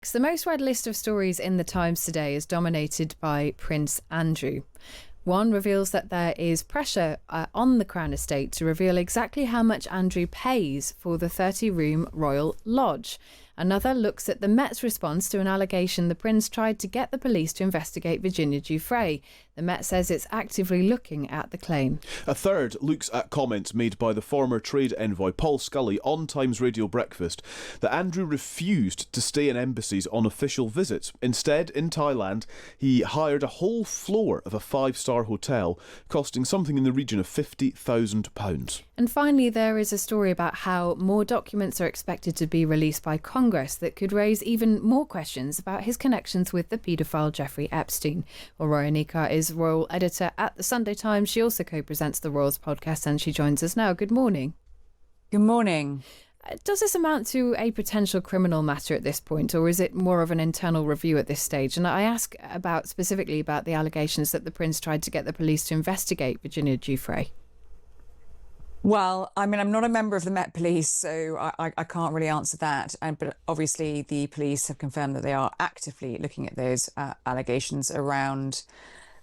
The most read list of stories in the Times today is dominated by Prince Andrew. One reveals that there is pressure on the Crown Estate to reveal exactly how much Andrew pays for the 30-room Royal Lodge. Another looks at the Met's response to an allegation the Prince tried to get the police to investigate Virginia Giuffre. The Met says it's actively looking at the claim. A third looks at comments made by the former trade envoy Paul Scully on Times Radio Breakfast that Andrew refused to stay in embassies on official visits. Instead, in Thailand, he hired a whole floor of a five-star hotel, costing something in the region of £50,000. And finally, there is a story about how more documents are expected to be released by Congress that could raise even more questions about his connections with the paedophile Jeffery Epstein. Well, Roya Nikkhah is royal editor at the Sunday Times. She also co-presents the Royals podcast and she joins us now. Good morning. Good morning. Does this amount to a potential criminal matter at this point, or is it more of an internal review at this stage? And I ask specifically about the allegations that the Prince tried to get the police to investigate Virginia Giuffre. Well, I mean, I'm not a member of the Met Police, so I can't really answer that. But obviously, the police have confirmed that they are actively looking at those allegations around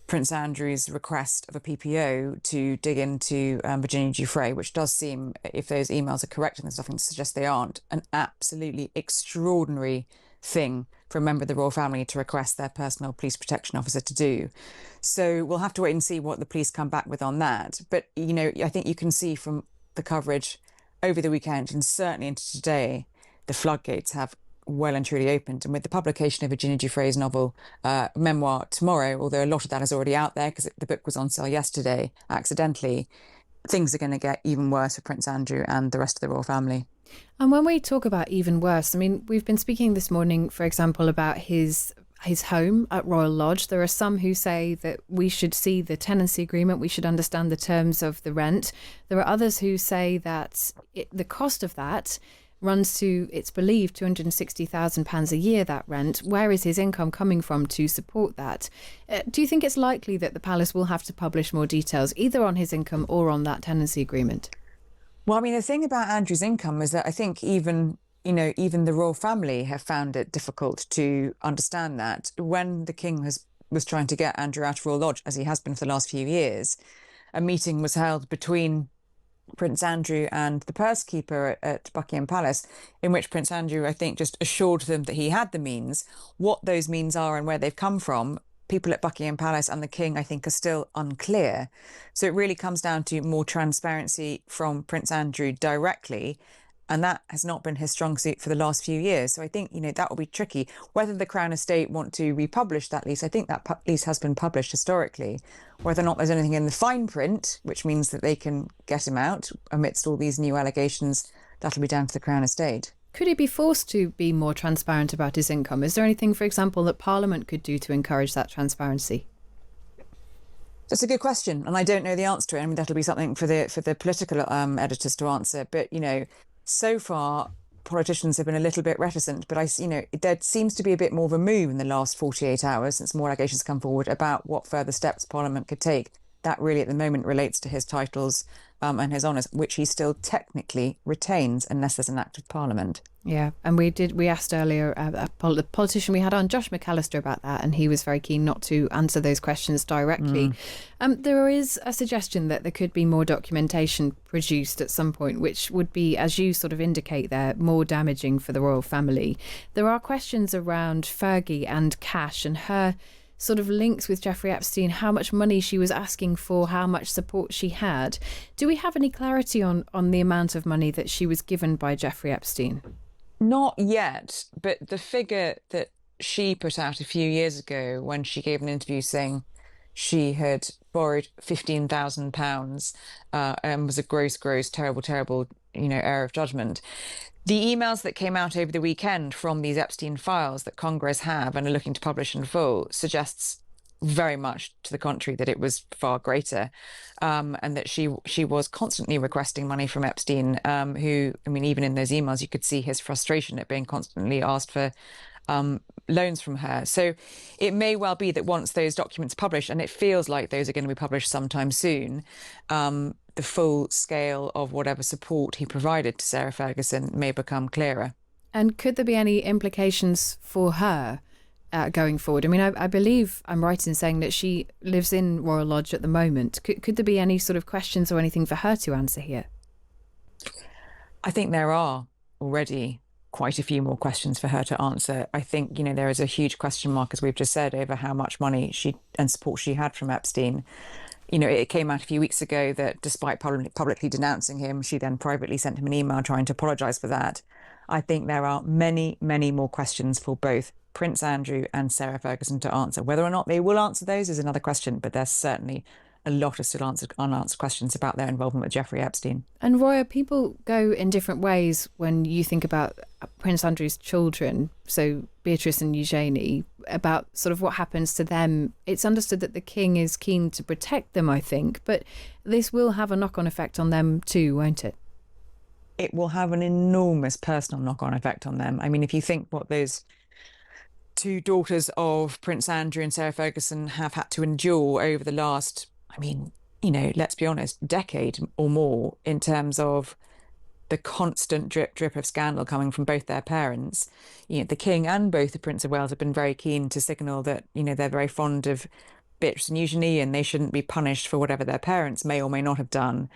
Prince Andrew's request of a PPO to dig into Virginia Giuffre, which does seem, if those emails are correct, and there's nothing to suggest they aren't, an absolutely extraordinary thing for a member of the royal family to request their personal police protection officer to do. So we'll have to wait and see what the police come back with on that. But, you know, I think you can see from the coverage over the weekend and certainly into today, the floodgates have well and truly opened. And with the publication of Virginia Giuffre's novel, memoir tomorrow, although a lot of that is already out there because the book was on sale yesterday, accidentally, things are going to get even worse for Prince Andrew and the rest of the royal family. And when we talk about even worse, I mean, we've been speaking this morning, for example, about his home at Royal Lodge. There are some who say that we should see the tenancy agreement, we should understand the terms of the rent. There are others who say that the cost of that runs to, it's believed, £260,000 a year, that rent. Where is his income coming from to support that? Do you think it's likely that the palace will have to publish more details, either on his income or on that tenancy agreement? Well, I mean, the thing about Andrew's income is that I think even the royal family have found it difficult to understand that. When the king was trying to get Andrew out of Royal Lodge, as he has been for the last few years, a meeting was held between Prince Andrew and the purse keeper at Buckingham Palace, in which Prince Andrew, I think, just assured them that he had the means. What those means are and where they've come from, people at Buckingham Palace and the King, I think, are still unclear. So it really comes down to more transparency from Prince Andrew directly. And that has not been his strong suit for the last few years. So I think, that will be tricky. Whether the Crown Estate want to republish that lease, I think that lease has been published historically. Whether or not there's anything in the fine print, which means that they can get him out amidst all these new allegations, that'll be down to the Crown Estate. Could he be forced to be more transparent about his income? Is there anything, for example, that Parliament could do to encourage that transparency? That's a good question, and I don't know the answer to it. I mean, that'll be something for the political editors to answer. But, so far, politicians have been a little bit reticent. But, there seems to be a bit more of a move in the last 48 hours since more allegations come forward about what further steps Parliament could take. That really, at the moment, relates to his titles and his honours, which he still technically retains unless there's an act of Parliament. Yeah, and we asked earlier the politician we had on, Josh McAllister, about that, and he was very keen not to answer those questions directly. There is a suggestion that there could be more documentation produced at some point, which would be, as you sort of indicate there, more damaging for the royal family. There are questions around Fergie and cash and her sort of links with Jeffery Epstein, how much money she was asking for, how much support she had. Do we have any clarity on the amount of money that she was given by Jeffery Epstein? Not yet, but the figure that she put out a few years ago when she gave an interview saying she had borrowed £15,000 and was a gross, terrible, error of judgment. The emails that came out over the weekend from these Epstein files that Congress have and are looking to publish in full suggests very much to the contrary that it was far greater, and that she was constantly requesting money from Epstein, who, I mean, even in those emails, you could see his frustration at being constantly asked for loans from her. So it may well be that once those documents publish, and it feels like those are going to be published sometime soon, the full scale of whatever support he provided to Sarah Ferguson may become clearer. And could there be any implications for her going forward? I mean, I believe I'm right in saying that she lives in Royal Lodge at the moment. Could there be any sort of questions or anything for her to answer here? I think there are already quite a few more questions for her to answer. I think, there is a huge question mark, as we've just said, over how much money and support she had from Epstein. It came out a few weeks ago that despite publicly denouncing him, she then privately sent him an email trying to apologise for that. I think there are many, many more questions for both Prince Andrew and Sarah Ferguson to answer. Whether or not they will answer those is another question, but there's certainly a lot of still unanswered questions about their involvement with Jeffrey Epstein. And Roya, people go in different ways when you think about Prince Andrew's children, so Beatrice and Eugenie, about sort of what happens to them. It's understood that the king is keen to protect them, I think, but this will have a knock-on effect on them too, won't it? It will have an enormous personal knock-on effect on them. I mean, if you think what those two daughters of Prince Andrew and Sarah Ferguson have had to endure over the last, let's be honest, decade or more, in terms of the constant drip of scandal coming from both their parents. The King and both the Prince of Wales have been very keen to signal that, they're very fond of Beatrice and Eugenie and they shouldn't be punished for whatever their parents may or may not have done.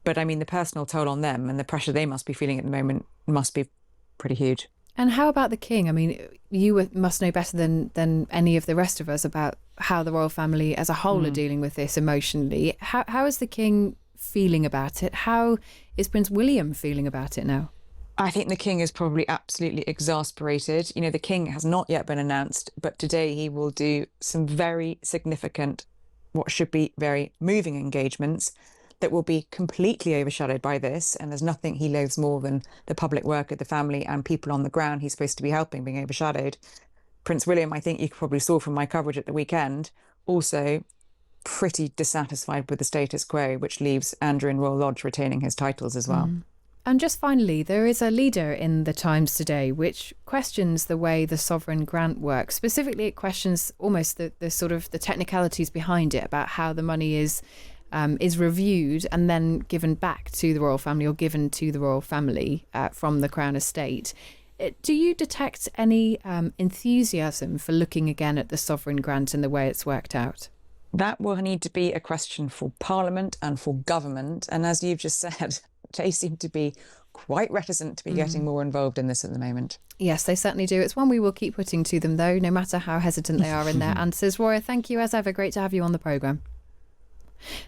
But the personal toll on them and the pressure they must be feeling at the moment must be pretty huge. And how about the king? I mean, you must know better than any of the rest of us about how the royal family as a whole are dealing with this emotionally. How is the king feeling about it? How is Prince William feeling about it now? I think the king is probably absolutely exasperated. The king has not yet been announced, but today he will do some very significant, what should be very moving engagements that will be completely overshadowed by this. And there's nothing he loathes more than the public work of the family and people on the ground he's supposed to be helping being overshadowed. Prince William, I think you probably saw from my coverage at the weekend, also pretty dissatisfied with the status quo, which leaves Andrew in Royal Lodge retaining his titles as well. And just finally, there is a leader in the Times today which questions the way the sovereign grant works. Specifically, it questions almost the sort of the technicalities behind it, about how the money is reviewed and then given back to the royal family, or given to the royal family from the Crown Estate. Do you detect any enthusiasm for looking again at the sovereign grant and the way it's worked out? That will need to be a question for Parliament and for government. And as you've just said, they seem to be quite reticent to be getting more involved in this at the moment. Yes, they certainly do. It's one we will keep putting to them, though, no matter how hesitant they are in their answers. Roya, thank you as ever. Great to have you on the programme.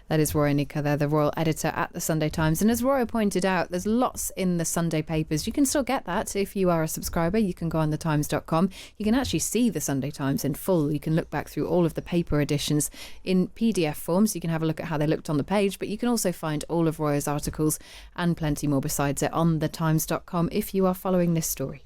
That is Roya Nikkhah there, the royal editor at the Sunday Times. And as Roya pointed out, there's lots in the Sunday papers. You can still get that if you are a subscriber. You can go on thetimes.com. You can actually see the Sunday Times in full. You can look back through all of the paper editions in PDF forms. You can have a look at how they looked on the page, but you can also find all of Roya's articles and plenty more besides it on thetimes.com if you are following this story.